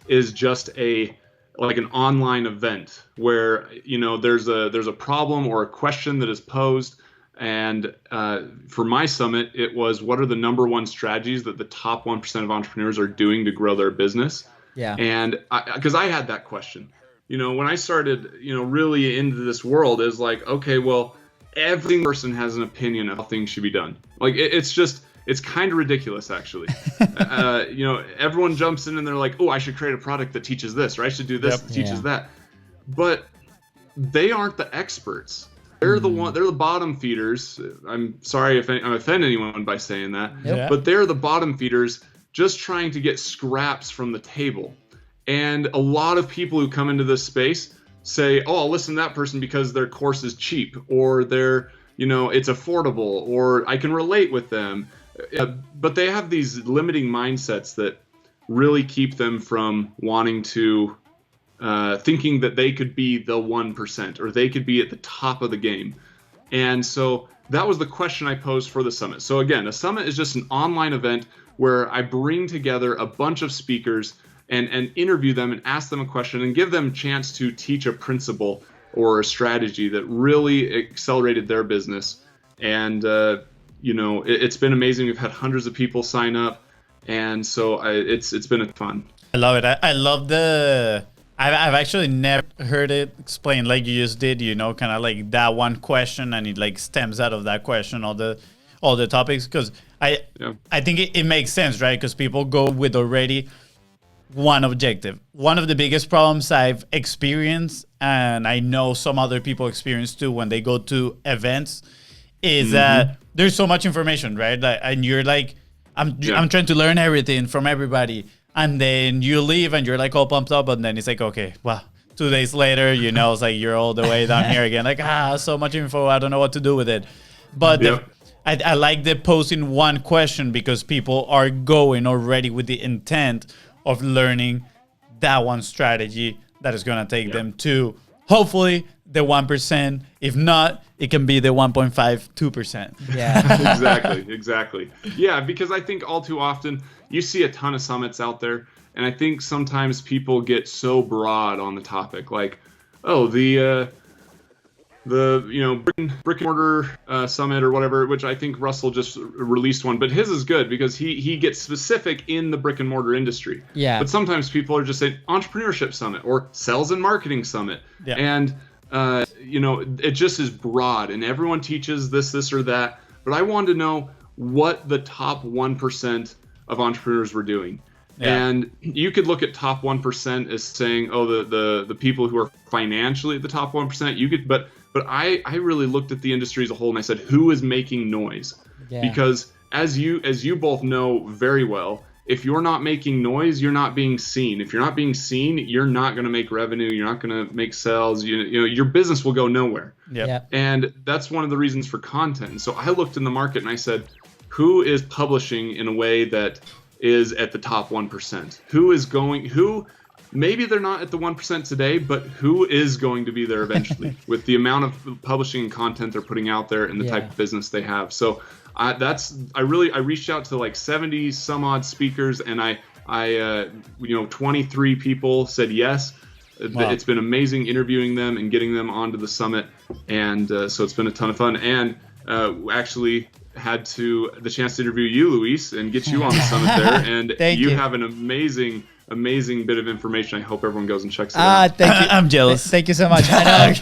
is just like an online event where, you know, there's a problem or a question that is posed. And for my summit, it was, what are the number one strategies that the top 1% of entrepreneurs are doing to grow their business? Yeah. And because I had that question, you know, when I started, you know, really into this world, is like, okay, well, every person has an opinion of how things should be done. Like it's kind of ridiculous, actually. You know, everyone jumps in and they're like, oh, I should create a product that teaches this, or I should do this that teaches that. But they aren't the experts. They're the bottom feeders. I'm sorry if I offend anyone by saying that, but they're the bottom feeders just trying to get scraps from the table. And a lot of people who come into this space say, oh, I'll listen to that person because their course is cheap, or they're, you know, it's affordable, or I can relate with them. But they have these limiting mindsets that really keep them from wanting to thinking that they could be the 1% or they could be at the top of the game. And so that was the question I posed for the summit. So again, a summit is just an online event where I bring together a bunch of speakers and interview them and ask them a question and give them a chance to teach a principle or a strategy that really accelerated their business. And you know, it's been amazing. We've had hundreds of people sign up, and so it's been fun. I love it. I love I've actually never heard it explained like you just did, you know, kind of like that one question, and it like stems out of that question all the topics, because I think it makes sense, right? Because people go with already one objective. One of the biggest problems I've experienced, and I know some other people experience too when they go to events, is that there's so much information, right? Like, and you're like, I'm trying to learn everything from everybody. And then you leave and you're like all pumped up, and then it's like, okay, well, 2 days later, you know, it's like you're all the way down here again. Like, so much info, I don't know what to do with it. But I like the posing one question, because people are going already with the intent of learning that one strategy that is going to take them to, hopefully, the 1%. If not, it can be the 1.5, 2%. Yeah. Exactly. Yeah, because I think all too often you see a ton of summits out there, and I think sometimes people get so broad on the topic, like, oh, the you know, brick and mortar summit or whatever, which I think Russell just released one, but his is good because he gets specific in the brick and mortar industry. Yeah. But sometimes people are just saying entrepreneurship summit or sales and marketing summit, and you know, it just is broad, and everyone teaches this or that. But I wanted to know what the top 1% of entrepreneurs were doing. And you could look at top 1% as saying, oh, the people who are financially at the top 1%. You could, but I really looked at the industry as a whole, and I said, who is making noise? Because as you both know very well, if you're not making noise, you're not being seen. If you're not being seen, you're not going to make revenue. You're not going to make sales. You know, your business will go nowhere. And that's one of the reasons for content. And so I looked in the market and I said, who is publishing in a way that is at the top 1%? Who maybe they're not at the 1% today, but who is going to be there eventually with the amount of publishing and content they're putting out there and the type of business they have. So I reached out to like 70 some odd speakers, and I you know, 23 people said yes. Wow. It's been amazing interviewing them and getting them onto the summit, and so it's been a ton of fun. And actually had the chance to interview you, Luis, and get you on the summit there. And you have an amazing bit of information. I hope everyone goes and checks it out. Thank you. I'm jealous. Thank you so much. I know.